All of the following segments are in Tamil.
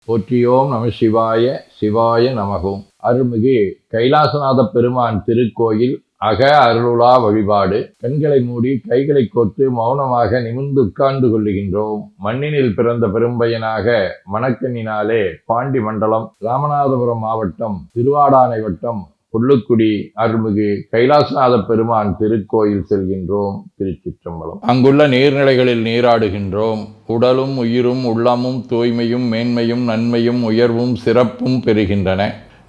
போற்றியோம் நம சிவாய சிவாய நமகும். அருள்மிகு கைலாசநாத பெருமான் திருக்கோயில் அக அருளுலா வழிபாடு. கண்களை மூடி கைகளை கோர்த்து மௌனமாக நிமிர்ந்து உட்கார்ந்து கொள்ளுகின்றோம். மண்ணினில் பிறந்த பெரும்பயனாக மணக்கண்ணினாலே பாண்டி மண்டலம், ராமநாதபுரம் மாவட்டம், திருவாடானை வட்டம், புல்லுக்குடி அருள்மிகு கைலாசநாத பெருமான் திருக்கோயில் செல்கின்றோம். திருச்சிற்றம்பலம். அங்குள்ள நீர்நிலைகளில் நீராடுகின்றோம். உடலும் உயிரும் உள்ளமும் தூய்மையும் மேன்மையும் நன்மையும் உயர்வும் சிறப்பும் பெறுகின்றன.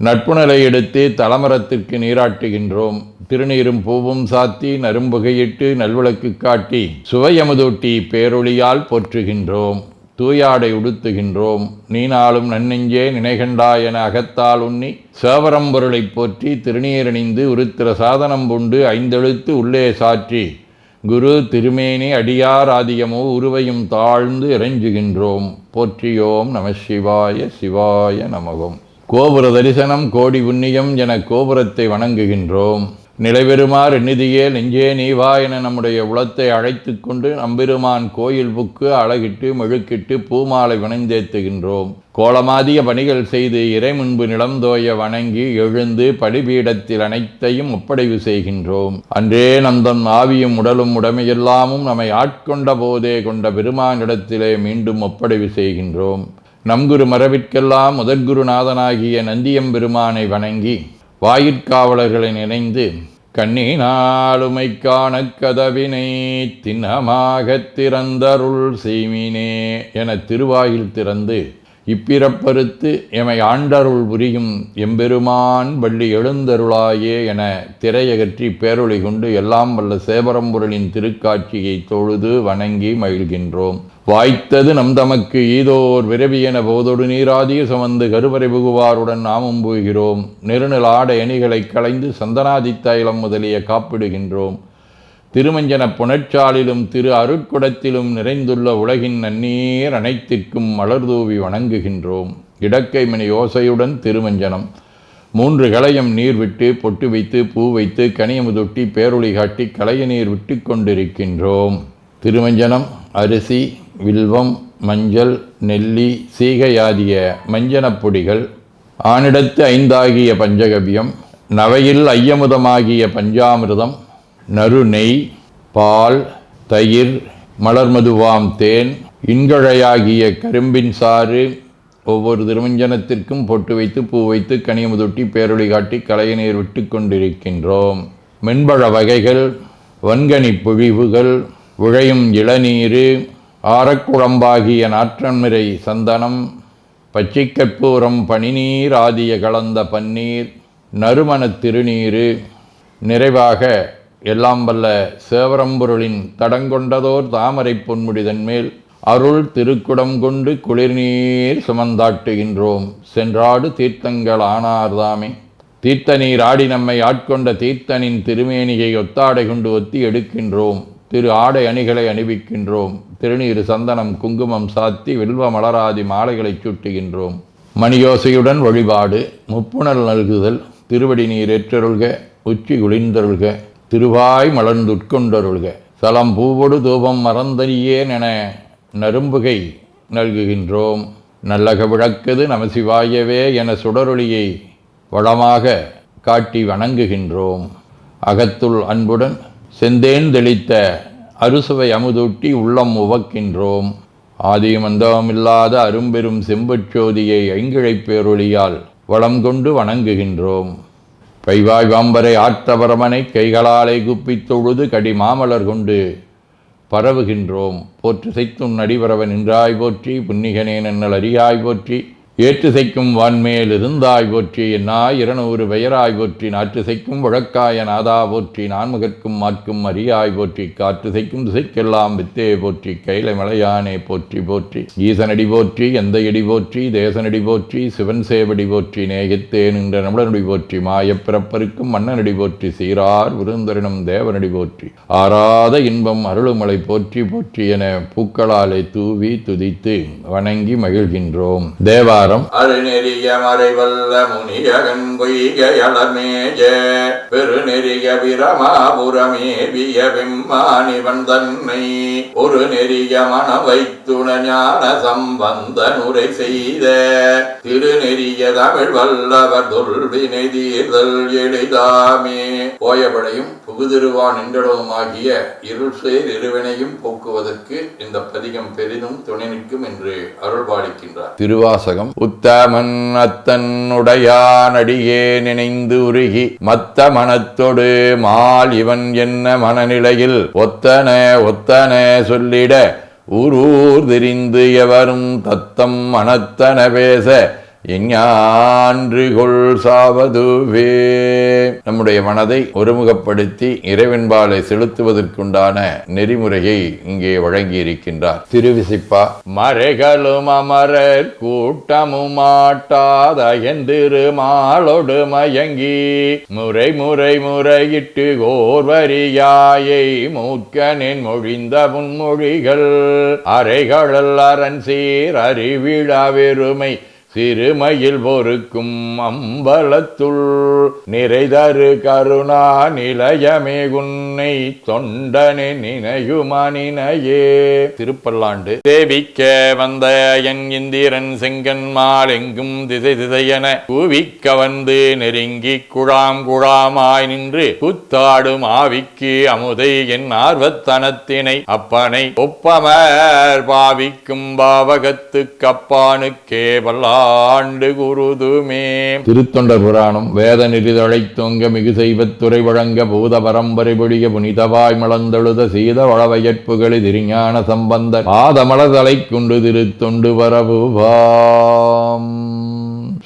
நட்புணலை எடுத்து தலமரத்திற்கு நீராட்டுகின்றோம். திருநீரும் பூவும் சாத்தி நரும்புகையிட்டு நல்விளக்கு காட்டி சுவையமுதூட்டி பேரொளியால் போற்றுகின்றோம். தூயாடை உடுத்துகின்றோம். நீனாலும் நன்னெஞ்சே நினைகண்டாய் என அகத்தால் உண்ணி சேவரம்பொருளை போற்றி திருநீரணிந்து உருத்திர சாதனம் பூண்டு ஐந்தெழுத்து உள்ளே சாற்றி குரு திருமேனி அடியார் ஆதியமோ உருவையும் தாழ்ந்து இறைஞ்சுகின்றோம். போற்றியோம் நம சிவாய சிவாய நமகம். கோபுர தரிசனம் கோடி புண்ணியம் என கோபுரத்தை வணங்குகின்றோம். நிலைபெறுமாறு நிதியே நெஞ்சே நீவா என நம்முடைய உளத்தை அழைத்து கொண்டு நம்பெருமான் கோயில் புக்கு அழகிட்டு மெழுக்கிட்டு பூமாலை வணந்தேத்துகின்றோம். கோலமாதிய பணிகள் செய்து இறை முன்பு நிலந்தோய வணங்கி எழுந்து படிபீடத்தில் அனைத்தையும் ஒப்படைவு செய்கின்றோம். அன்றே நந்தன் ஆவியும் உடலும் உடமையெல்லாமும் நம்மை ஆட்கொண்ட போதே கொண்ட பெருமானிடத்திலே மீண்டும் ஒப்படைவு செய்கின்றோம். நம் குரு மரபிற்கெல்லாம் முதற்குருநாதனாகிய நந்தியம்பெருமானை வணங்கி வாயிற்காவலர்களை நினைந்து கண்ணினாலுமை காண கதவினை திண்ணமாகத் திறந்தருள் செய்மினே என திருவாயில் திறந்து இப்பிறப்பறுத்து எமை ஆண்டருள் புரியும் எம்பெருமான் வள்ளி எழுந்தருளாயே என திரையகற்றி பேரொளி கொண்டு எல்லாம் வல்ல சேவரம்பொருளின் திருக்காட்சியை தொழுது வணங்கி மகிழ்கின்றோம். வாய்த்தது நம் தமக்கு ஈதோர் விரவி என போதொடு நீராதிய சுமந்து கருவறை புகுவாருடன் நாமும் போகிறோம். நெருநில ஆடை அணிகளை களைந்து சந்தனாதி தைலம் முதலிய காப்பிடுகின்றோம். திருமஞ்சன புனற்சாலிலும் திரு அருட்குடத்திலும் நிறைந்துள்ள உலகின் நன்னீர் அனைத்திற்கும் மலர்தூவி வணங்குகின்றோம். இடக்கைமணி ஓசையுடன் திருமஞ்சனம். 3 களையம் நீர் விட்டு பொட்டு வைத்து பூ வைத்து கனியமுதொட்டி பேரொளி காட்டி களைய நீர் விட்டு கொண்டிருக்கின்றோம். திருமஞ்சனம் அரிசி, வில்வம், மஞ்சள், நெல்லி, சீகையாதிய மஞ்சனப் பொடிகள், ஆனிடத்து 5 ஆகிய பஞ்சகவியம், நவையில் ஐயமுதமாகிய பஞ்சாமிர்தம், நறு நெய், பால், தயிர், மலர்மதுவாம் தேன், இன்கழையாகிய கரும்பின் சாறு. ஒவ்வொரு திருமஞ்சனத்திற்கும் பொட்டு வைத்து பூ வைத்து கனியமுதொட்டி பேரொளி காட்டி களைய நீர் விட்டு கொண்டிருக்கின்றோம். மென்பழ வகைகள், வன்கனி பொழிவுகள், உழையும் இளநீர், ஆரக்குழம்பாகிய நாற்றன்மிரை சந்தனம், பச்சை கற்பூரம், பனிநீர் ஆதிய கலந்த பன்னீர், நறுமண திருநீர். நிறைவாக எல்லாம் வல்ல சேவரம்பொருளின் தடங்கொண்டதோர் தாமரை பொன்முடிதன் மேல் அருள் திருக்குடம் கொண்டு குளிர்நீர் சுமந்தாட்டுகின்றோம். சென்றாடு தீர்த்தங்கள் ஆனார்தாமே. தீர்த்த நீர் ஆடி நம்மை ஆட்கொண்ட தீர்த்தனின் திருமேனியை ஒத்தாடை கொண்டு ஒத்தி எடுக்கின்றோம். திரு ஆடை அணிகளை அணிவிக்கின்றோம். திருநீர் சந்தனம் குங்குமம் சாத்தி வில்வ மலராதி மாலைகளை சூட்டுகின்றோம். மணியோசையுடன் வழிபாடு. முப்புணல் நல்குதல். திருவடி நீர் ஏற்றருள்க, உச்சி குளிர்ந்தருள்க, திருவாய் மலர்ந்துட்கொண்டருள்க, சலம் பூவொடு தூபம் மறந்தறியேன் என நரும்புகை நல்குகின்றோம். நல்லக விளக்குது நமசிவாயவே என சுடரொளியை வளமாக காட்டி வணங்குகின்றோம். அகத்துள் அன்புடன் செந்தேன் தெளித்த அறுசுவை அமுதூட்டி உள்ளம் உவக்கின்றோம். ஆதியும் அந்தமில்லாத அரும்பெரும் செம்புச்சோதியை ஐங்கிழைப் பேரொளியால் வளம் கொண்டு வணங்குகின்றோம். கைவாய் வாம்பரை ஆற்றவரமனை கைகளாலை குப்பித் தொழுது கடி மாமலர் கொண்டு பரவுகின்றோம். போற்று செய்தும் நடிபரவன் நின்றாய் போற்றி, புன்னிகனே நன்னல் அறியாய் போற்றி, ஏற்று செய்க்கும் வான்மேல் இருந்தாய் போற்றி, என்னாய் 200 பெயராய் போற்றி, நாற்று செய்க்கும் வழக்காய நாதா போற்றி, நான்முகற்கும் மாற்கும் அறியாய் போற்றி, காற்று செய்க்கும் திசைக்கெல்லாம் வித்தே போற்றி, கைலை மலையானே போற்றி போற்றி, ஈசனடி போற்றி, எந்தையடி போற்றி, தேசனடி போற்றி, சிவன் சேவடி போற்றி, நேயத்தே நின்ற நம்முடனடி போற்றி, மாயப்பிறப்பருக்கும் மன்னனடி போற்றி, சீரார் விருந்தரினும் தேவனடி போற்றி, ஆராத இன்பம் அருளுமலை போற்றி போற்றி என பூக்களாலே தூவி துதித்து வணங்கி மகிழ்கின்றோம். தேவார தேவாரம். அருநெறிய மறைவல்ல முனியகன் பொய்கையளமேஜ பெருநெறிய பிரமாபுரமேவிய விம்மானிவன் தன்னை ஒரு நெறிய மன வைத்துண ஞான சம்பந்தன் உரை செய்த திருநெறிய தமிழ் வல்லவர் தொல்வினை தீர்தல் எளிதாமே. போயபடையும் புகுதிருவான் என்றடவுமாகிய இருள் சேர் இருவினையும் போக்குவதற்கு இந்த பதிகம் பெரிதும் துணை நிற்கும் என்று அருள்பாலிக்கின்றார். திருவாசகம். உத்தமன் அத்தன் உடையானடியே நினைந்து உருகி மத்த மனத்தொடு மால் இவன் என்ன மனநிலையில் ஒத்தன ஒத்தன சொல்லிட ஊரூர் தெரிந்து எவரும் தத்தம் மனத்தன பேச எஞ்ஞான்றுகொள் சாவதுவே. நம்முடைய மனதை ஒருமுகப்படுத்தி இறைவன்பாலை செலுத்துவதற்குண்டான நெறிமுறையை இங்கே வழங்கியிருக்கின்றார். திருவிசிப்பா. மறைகளும் அமரர் கூட்டமும் ஆட்டாத என்றிருமாளொடு மயங்கி முறை முறை முறையிட்டு கோர்வரியாயை மூக்கனின் மொழிந்த முன்மொழிகள் அறைகளல் அரண் சீர் அறிவிழா வெறுமை சிறுமையில் பொறுக்கும் அம்பலத்துள் நிறைதரு கருணா நிலையமே உன்னை தொண்டனே நினையுமனினையே. திருப்பல்லாண்டு. தேவிக்க வந்த என் இந்திரன் செங்கன்மால் எங்கும் திசை திசையென கூவிக்க வந்து நெருங்கி குழாம் குழாமாய் நின்று கூத்தாடும் ஆவிக்கு அமுதை என் ஆர்வத்தனத்தினை அப்பனை ஒப்பமர் பாவிக்கும் பாவகத்து கப்பானுக்கே வல்லா ஆண்டு குருதுமே. திருத்தொண்டர் புராணம். வேத நெறிதழை தொங்க மிகு செய்வத்துறை வழங்க பூத பரம்பரை பொழிய புனிதவாய் மலர்ந்தெழுத சீத வளவயற்புகளி திருஞான சம்பந்த பாதமலதலை கொண்டு திருத்தொண்டு பரவுவாம்.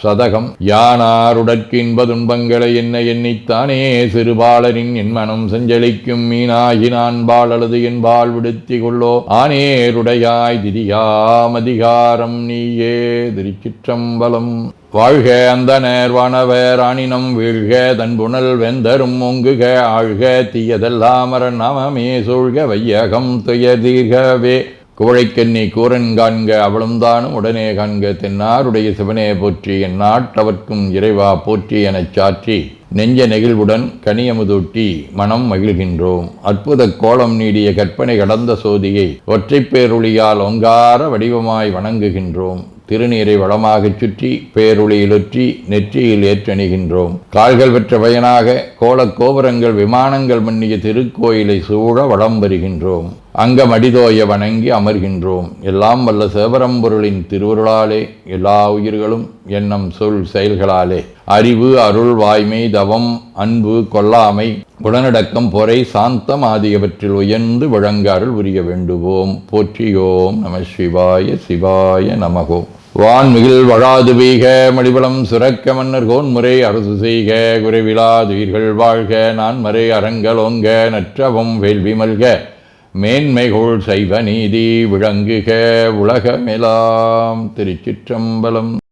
சதகம். யானாருடற்கு இன்ப துன்பங்களை என்ன எண்ணித்தானே சிறுபாலரின் என் மனம் செஞ்சலிக்கும் மீனாகி நான் பால் அழுது என் பால் விடுத்தி கொள்ளோ ஆனேருடையாய் திரியாம் அதிகாரம் நீயே. திருச்சிற்றம்பலம். வாழ்க அந்த நேர்வானவர் ஆனினம் வீழ்க தன்புணல் வெந்தரும் ஒங்குக ஆழ்க தீயதெல்லாமர நாமமே சூழ்க வையகம் துயதீர்கவே. குவழைக்கண்ணி கூரன் காண்க அவளும் தானும் உடனே காண்க தென்னாருடைய சிவனே போற்றி என் நாட்டவர்க்கும் இறைவா போற்றி எனச் சாற்றி நெஞ்ச நெகிழ்வுடன் கனியமுதூட்டி மனம் மகிழ்கின்றோம். அற்புத கோலம் நீடிய கற்பனை கடந்த சோதியை ஒற்றைப் பேருளியால் ஒங்கார வடிவமாய் வணங்குகின்றோம். திருநீரை வளமாகச் சுற்றி பேருளியிலொற்றி நெற்றியில் ஏற்றணிகின்றோம். கால்கள் பெற்ற பயனாக கோலக் கோபுரங்கள் விமானங்கள் மன்னிய திருக்கோயிலை சூழ வளம் வருகின்றோம். அங்கமடிதோய வணங்கி அமர்கின்றோம். எல்லாம் வல்ல சிவபரம்பொருளின் திருவருளாலே எல்லா உயிர்களும் எண்ணம் சொல் செயல்களாலே அறிவு அருள் வாய்மை தவம் அன்பு கொல்லாமை குணநடக்கம் பொறை சாந்தம் ஆகியவற்றில் உயர்ந்து வழங்க அருள் புரிய வேண்டுவோம். போற்றியோம் நம சிவாய சிவாய நமகோ. வான்மிகில் வழாது வீக மடிபலம் சுரக்க மன்னர் கோன்முறை அரசு செய்க குறைவிலாதுயிர்கள் வாழ்க நான்மறை அறங்கலோங்க நற்றவம் வேள்வி மல்க மேன்மைகோள் சைவ நீதி விளங்குக உலகமெலாம். திருச்சிற்றம்பலம்.